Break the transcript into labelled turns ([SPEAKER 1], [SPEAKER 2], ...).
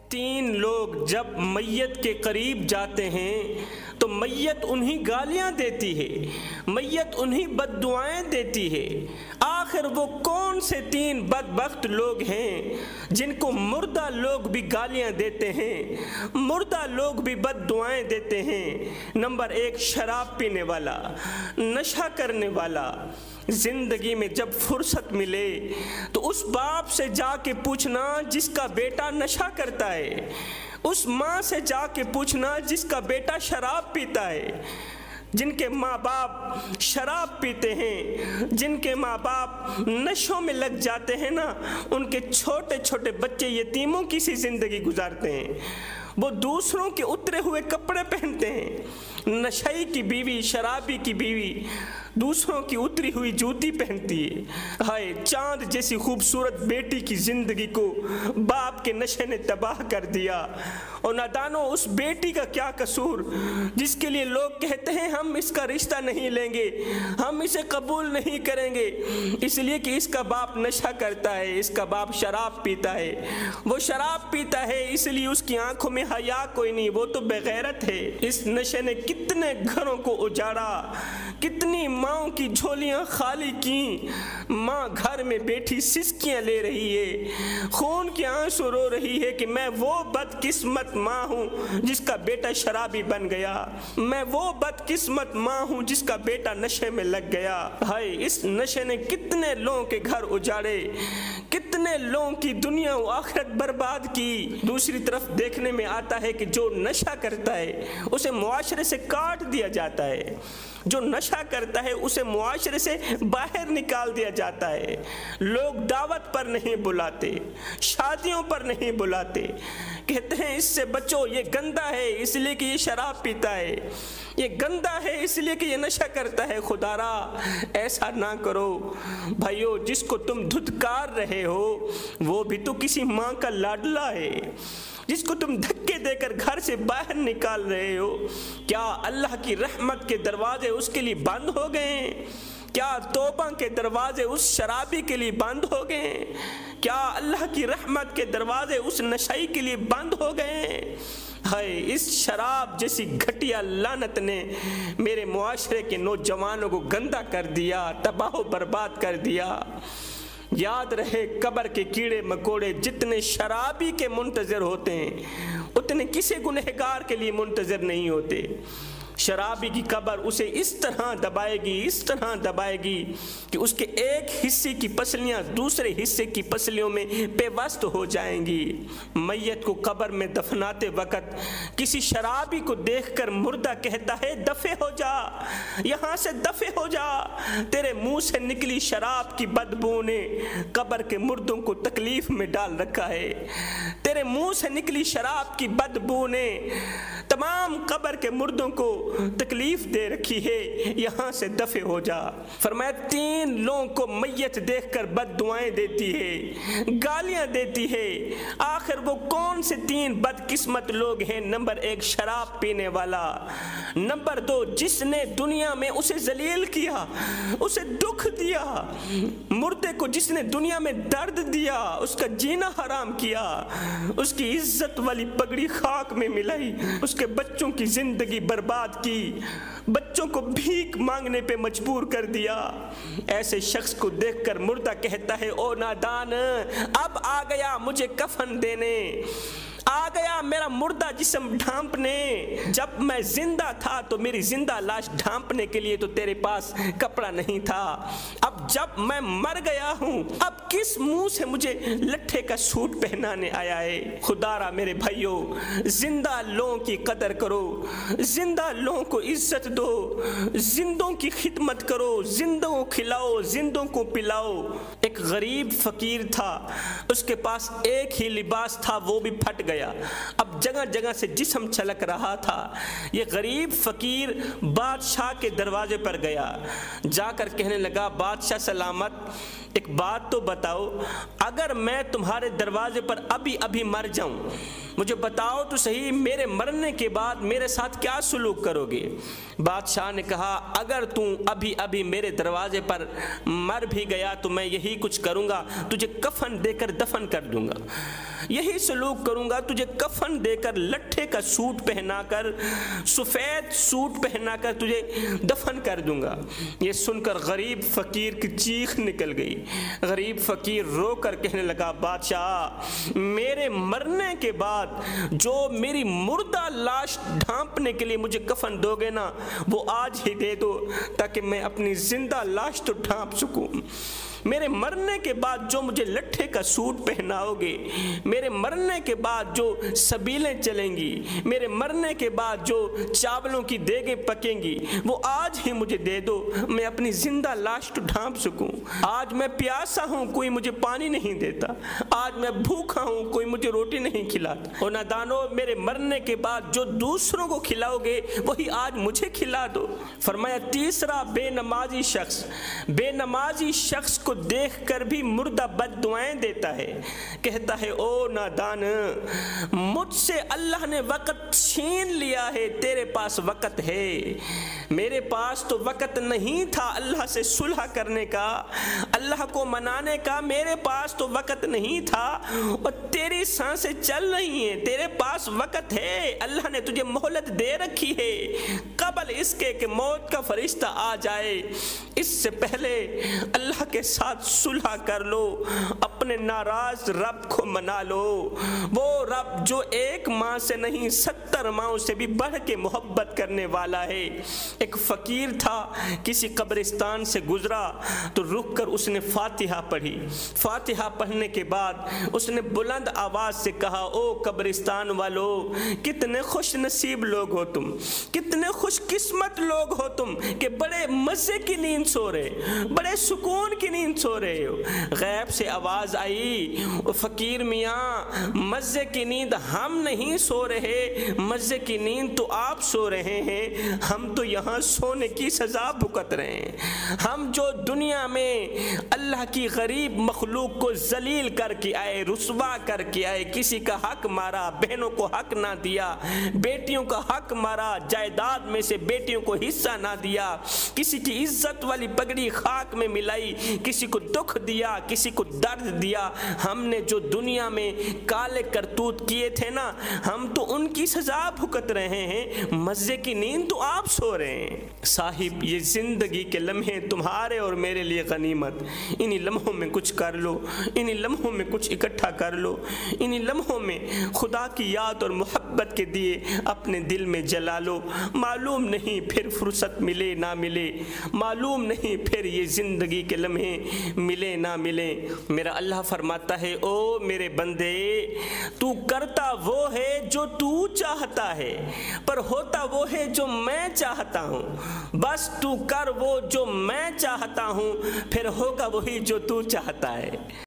[SPEAKER 1] تین لوگ جب میت کے قریب جاتے ہیں تو میت انہیں گالیاں دیتی ہے، میت انہیں بد دعائیں دیتی ہے۔ آخر وہ کون سے تین بدبخت لوگ ہیں جن کو مردہ لوگ بھی گالیاں دیتے ہیں، مردہ لوگ بھی بد دعائیں دیتے ہیں؟ نمبر ایک، شراب پینے والا، نشہ کرنے والا۔ زندگی میں جب فرصت ملے تو اس باپ سے جا کے پوچھنا جس کا بیٹا نشہ کرتا ہے، اس ماں سے جا کے پوچھنا جس کا بیٹا شراب پیتا ہے۔ جن کے ماں باپ شراب پیتے ہیں، جن کے ماں باپ نشوں میں لگ جاتے ہیں نا، ان کے چھوٹے چھوٹے بچے یتیموں کی سی زندگی گزارتے ہیں۔ وہ دوسروں کے اترے ہوئے کپڑے پہنتے ہیں۔ نشئی کی بیوی، شرابی کی بیوی دوسروں کی اتری ہوئی جوتی پہنتی ہے۔ ہائے، چاند جیسی خوبصورت بیٹی کی زندگی کو باپ کے نشے نے تباہ کر دیا۔ اور نادانو، اس بیٹی کا کیا قصور جس کے لیے لوگ کہتے ہیں ہم اس کا رشتہ نہیں لیں گے، ہم اسے قبول نہیں کریں گے، اس لیے کہ اس کا باپ نشہ کرتا ہے، اس کا باپ شراب پیتا ہے۔ وہ شراب پیتا ہے اس لیے اس کی آنکھوں میں حیا کوئی نہیں، وہ تو بغیرت ہے۔ اس نشے نے کتنے گھروں کو اجاڑا، کتنی ماؤں کی جھولیاں خالی کی۔ ماں گھر میں بیٹھی سسکیاں لے رہی ہے، خون کے آنسو رو رہی ہے کہ میں وہ بدقسمت ماں ہوں جس کا بیٹا شرابی بن گیا، میں وہ بدقسمت ماں ہوں جس کا بیٹا نشے میں لگ گیا۔ ہائے، اس نشے نے کتنے لوگوں کے گھر اجاڑے، کتنے لوگوں کی دنیا و آخرت برباد کی۔ دوسری طرف دیکھنے میں آتا ہے کہ جو نشہ کرتا ہے اسے معاشرے سے کاٹ دیا جاتا ہے، جو نشہ کرتا ہے اسے معاشرے سے باہر نکال دیا جاتا ہے۔ لوگ دعوت پر نہیں بلاتے، شادیوں پر نہیں بلاتے، کہتے ہیں اس سے بچو، یہ گندا ہے اس لیے کہ یہ شراب پیتا ہے، یہ گندا ہے اس لیے کہ یہ نشہ کرتا ہے۔ خدا را ایسا نہ کرو بھائیو، جس کو تم دھتکار رہے ہو وہ بھی تو کسی ماں کا لاڈلا ہے، جس کو تم دھکے دے کر گھر سے باہر نکال رہے ہو، کیا اللہ کی رحمت کے دروازے اس کے لیے بند ہو گئے ہیں؟ کیا توبہ کے دروازے اس شرابی کے لیے بند ہو گئے ہیں؟ کیا اللہ کی رحمت کے دروازے اس نشئی کے لیے بند ہو گئے ہیں؟ ہائے، اس شراب جیسی گھٹیا لعنت نے میرے معاشرے کے نوجوانوں کو گندا کر دیا، تباہ و برباد کر دیا۔ یاد رہے، قبر کے کیڑے مکوڑے جتنے شرابی کے منتظر ہوتے ہیں اتنے کسی گنہگار کے لیے منتظر نہیں ہوتے۔ شرابی کی قبر اسے اس طرح دبائے گی، اس طرح دبائے گی کہ اس کے ایک حصے کی پسلیاں دوسرے حصے کی پسلیوں میں پیوست ہو جائیں گی۔ میت کو قبر میں دفناتے وقت کسی شرابی کو دیکھ کر مردہ کہتا ہے دفع ہو جا، یہاں سے دفع ہو جا، تیرے منہ سے نکلی شراب کی بدبو نے قبر کے مردوں کو تکلیف میں ڈال رکھا ہے، تیرے منہ سے نکلی شراب کی بدبو نے تمام قبر کے مردوں کو تکلیف دے رکھی ہے، یہاں سے دفع ہو جا۔ فرمایا تین لوگوں کو میت دیکھ کر بد دعائیں دیتی ہے، گالیاں دیتی ہے۔ آخر وہ کون سے تین بدقسمت لوگ ہیں؟ نمبر ایک، شراب پینے والا۔ نمبر دو، جس نے دنیا میں اسے ذلیل کیا، اسے دکھ دیا، مردے کو جس نے دنیا میں درد دیا، اس کا جینا حرام کیا، اس کی عزت والی پگڑی خاک میں ملائی، اس کے بچوں کی زندگی برباد کی، بچوں کو بھیک مانگنے پہ مجبور کر دیا۔ ایسے شخص کو دیکھ کر مردہ کہتا ہے او نادان، اب آ گیا مجھے کفن دینے، آ گیا میرا مردہ جسم ڈھانپنے۔ جب میں زندہ تھا تو میری زندہ لاش ڈھانپنے کے لیے تو تیرے پاس کپڑا نہیں تھا، اب جب میں مر گیا ہوں اب کس منہ سے مجھے لٹھے کا سوٹ پہنانے آیا ہے؟ خدا را میرے بھائیو، زندہ لوگوں کی قدر کرو، زندہ لوگوں کو عزت دو، زندوں کی خدمت کرو، زندوں کو کھلاؤ، زندوں کو پلاؤ۔ ایک غریب فقیر تھا، اس کے پاس ایک ہی لباس تھا، وہ بھی پھٹ گیا، اب جگہ جگہ سے جسم چھلک رہا تھا۔ یہ غریب فقیر بادشاہ کے دروازے پر گیا، جا کر کہنے لگا بادشاہ سلامت، ایک بات تو بتاؤ، اگر میں تمہارے دروازے پر ابھی ابھی مر جاؤں، مجھے بتاؤ تو صحیح میرے مرنے کے بعد میرے ساتھ کیا سلوک کرو گے؟ بادشاہ نے کہا اگر تم ابھی ابھی میرے دروازے پر مر بھی گیا تو میں یہی کچھ کروں گا، تجھے کفن دے کر دفن کر دوں گا، یہی سلوک کروں گا، تجھے کفن دے کر لٹھے کا سوٹ پہنا کر، سفید سوٹ پہنا کر تجھے دفن کر دوں گا۔ یہ سن کر غریب فقیر کی چیخ نکل گئی۔ غریب فقیر رو کر کہنے لگا بادشاہ میرے مرنے کے بعد جو میری مردہ لاش ڈھانپنے کے لیے مجھے کفن دو گے نا وہ آج ہی دے دو تاکہ میں اپنی زندہ لاش تو ڈھانپ سکوں۔ میرے مرنے کے بعد جو مجھے لٹھے کا سوٹ پہناؤ گے، میرے مرنے کے بعد جو سبیلیں چلیں گی، میرے مرنے کے بعد جو چاولوں کی دیگیں پکیں گی وہ آج ہی مجھے دے دو، میں اپنی زندہ لاش تو ڈھانپ سکوں۔ آج میں پیاسا ہوں، کوئی مجھے پانی نہیں دیتا، آج میں بھوکا ہوں، کوئی مجھے روٹی نہیں کھلاتا۔ اور نادانو میرے مرنے کے بعد جو دوسروں کو کھلاؤ گے وہی آج مجھے کھلا دو۔ فرمایا تیسرا بے نمازی شخص، بے نمازی شخص کو دیکھ کر بھی مردہ بد دعائیں دیتا ہے، کہتا ہے او نادان مجھ سے اللہ نے وقت چھین لیا ہے، تیرے پاس وقت ہے، میرے پاس تو وقت نہیں تھا اللہ سے صلح کرنے کا، اللہ کو منانے کا، میرے پاس تو وقت نہیں تھا، اور تیری سانسیں چل رہی ہیں، تیرے پاس وقت ہے، اللہ نے تجھے مہلت دے رکھی ہے قبل اس کے کہ موت کا فرشتہ آ جائے، اس سے پہلے اللہ کے ساتھ صلح کر لو، اپنے ناراض رب کو منا لو، وہ رب جو ایک ماں سے نہیں 70 ماؤں سے بھی بڑھ کے محبت کرنے والا ہے۔ ایک فقیر تھا، کسی قبرستان سے گزرا تو رک کر اس نے فاتحہ پڑھی، فاتحہ پڑھنے کے بعد اس نے بلند آواز سے کہا او قبرستان والو کتنے خوش نصیب لوگ ہو تم، کتنے خوش قسمت لوگ ہو تم کہ بڑے مزے کی نیند سو رہے، بڑے سکون کی نیند سو رہے ہو۔ غیب سے آواز آئی فقیر میاں مزے کی نیند ہم نہیں سو رہے، مزے کی نیند تو آپ سو رہے ہیں، ہم تو یہاں سونے کی سزا بھگت رہے ہیں۔ ہم جو دنیا میں اللہ کی غریب مخلوق کو ذلیل کر کے آئے، رسوا کر کے آئے، کسی کا حق مارا، بہنوں کو حق نہ دیا، بیٹیوں کا حق مارا، جائیداد میں سے بیٹیوں کو حصہ نہ دیا، کسی کی عزت والی پگڑی خاک میں ملائی، کسی کو دکھ دیا، کسی کو درد دیا، ہم نے جو دنیا میں کالے کرتوت کیے تھے نا ہم تو ان کی سزا بھگت رہے ہیں، مزے کی نیند تو آپ سو رہے ہیں۔ صاحب یہ زندگی کے لمحے تمہارے اور میرے لیے غنیمت، انہی لمحوں میں کچھ کر لو، انہی لمحوں میں کچھ اکٹھا کر لو، انہی لمحوں میں خدا کی یاد اور محبت کے دیے اپنے دل میں جلا لو، معلوم نہیں پھر فرصت ملے نہ ملے، معلوم نہیں پھر یہ زندگی کے لمحے ملے نہ ملے۔ میرا اللہ فرماتا ہے او میرے بندے تو کرتا وہ ہے جو تو چاہتا ہے، پر ہوتا وہ ہے جو میں چاہتا ہوں، بس تو کر وہ جو میں چاہتا ہوں، پھر ہوگا وہی جو تو چاہتا ہے۔